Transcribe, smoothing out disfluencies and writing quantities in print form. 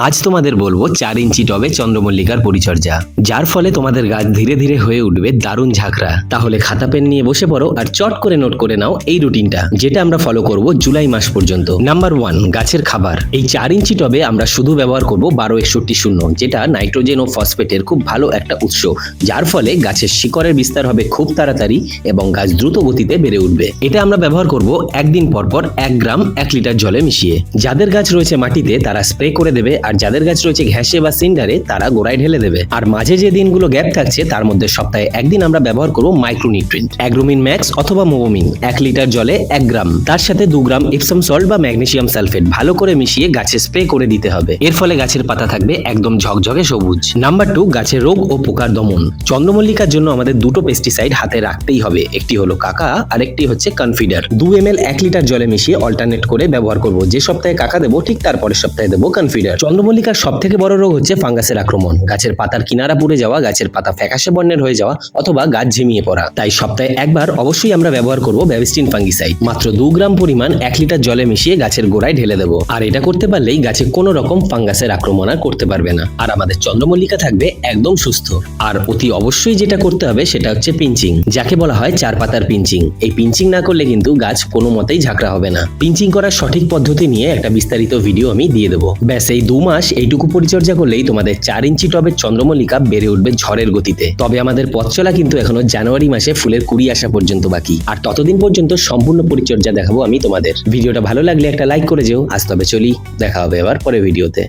আজ তোমাদের বলবো 4 ইঞ্চি টবে চন্দ্রমল্লিকার পরিচর্যা, যার ফলে তোমাদের গাছ ধীরে ধীরে হয়ে উঠবে দারুণ ঝাঁকড়া। তাহলে খাতা পেন নিয়ে বসে পড়ো আর চট করে নোট করে নাও এই রুটিনটা, যেটা আমরা ফলো করব জুলাই মাস পর্যন্ত। নাম্বার 1, গাছের খাবার। এই 4 ইঞ্চি টবে আমরা শুধু ব্যবহার করব 1261 যেটা নাইট্রোজেন ও ফসফেটের খুব ভালো একটা উৎস, যার ফলে গাছের শিকড়ের বিস্তার হবে খুব তাড়াতাড়ি এবং গাছ দ্রুত গতিতে বেড়ে উঠবে। এটা আমরা ব্যবহার করব একদিন পর পর 1 গ্রাম 1 লিটার জলে মিশিয়ে। যাদের গাছ রয়েছে মাটিতে তারা স্প্রে করে দেবে, আর যাদের গাছ রয়েছে ঘ্যাসে বা সিন্ডারে তারা গোড়ায় ঢেলে দেবে। আর মাঝে যে দিনগুলো গ্যাপ থাকছে তার মধ্যে সপ্তাহে একদিন আমরা ব্যবহার করব মাইক্রোনিউট্রিয়েন্ট অ্যাগ্রোমিন ম্যাক্স অথবা মোবোমিন 1 লিটার জলে 1 গ্রাম, তার সাথে 2 গ্রাম ইপসাম সল্ট বা ম্যাগনেসিয়াম সালফেট ভালো করে মিশিয়ে গাছে স্প্রে করে দিতে হবে। এর ফলে গাছের পাতা থাকবে একদম ঝকঝকে সবুজ। নাম্বার 2, গাছের রোগ ও পোকার দমন। চন্দ্রমল্লিকার জন্য আমাদের দুটো পেস্টিসাইড হাতে রাখতেই হবে, একটি হলো কাকা আর একটি হচ্ছে কনফিডার। 2 ml 1 লিটার জলে মিশিয়ে অল্টারনেট করে ব্যবহার করব। যে সপ্তাহে কাকা দেবো ঠিক তার পরের সপ্তাহে দেবো কনফিডার। চন্দ্রমল্লিকার সবথেকে বড় রোগ হচ্ছে ফাঙ্গাসের আক্রমণ, গাছের পাতার কিনারা পুড়ে যাওয়া, গাছের পাতা ফ্যাকাশে বর্ণের হয়ে যাওয়া অথবা গাছ ঝিমিয়ে পড়া। তাই সপ্তাহে একবার অবশ্যই আমরা ব্যবহার করব ব্যাভিস্টিন ফাঙ্গিসাইড। মাত্র 2 গ্রাম পরিমাণ 1 লিটার জলে মিশিয়ে গাছের গোড়ায় ঢেলে দেবো। আর এটা করতে পারলেই গাছে কোনো রকম ফাঙ্গাসের আক্রমণ আর করতে পারবে না, আর আমাদের চন্দ্রমল্লিকা থাকবে একদম সুস্থ। আর অতি অবশ্যই যেটা করতে হবে সেটা হচ্ছে পিঞ্চিং, যাকে বলা হয় 4 পাতার পিঞ্চিং। এই পিঞ্চিং না করলে কিন্তু গাছ কোনো মতেই ঝাঁকড়া হবে না। পিঞ্চিং করার সঠিক পদ্ধতি নিয়ে একটা বিস্তারিত ভিডিও আমি দিয়ে দেবো। ব্যাস এই 2 মাস এইটুকু পরিচর্যা করলেই তোমাদের 4 ইঞ্চি টবের চন্দ্রমল্লিকা বেড়ে উঠবে ঝড়ের গতিতে। তবে আমাদের পথ চলা কিন্তু এখনো জানুয়ারি মাসে ফুলের কুড়ি আসা পর্যন্ত বাকি, আর ততদিন পর্যন্ত সম্পূর্ণ পরিচর্যা দেখাবো আমি তোমাদের। ভিডিওটা ভালো লাগলে একটা লাইক করে যেও। আজ তবে চলি, দেখা হবে এবার পরের ভিডিওতে।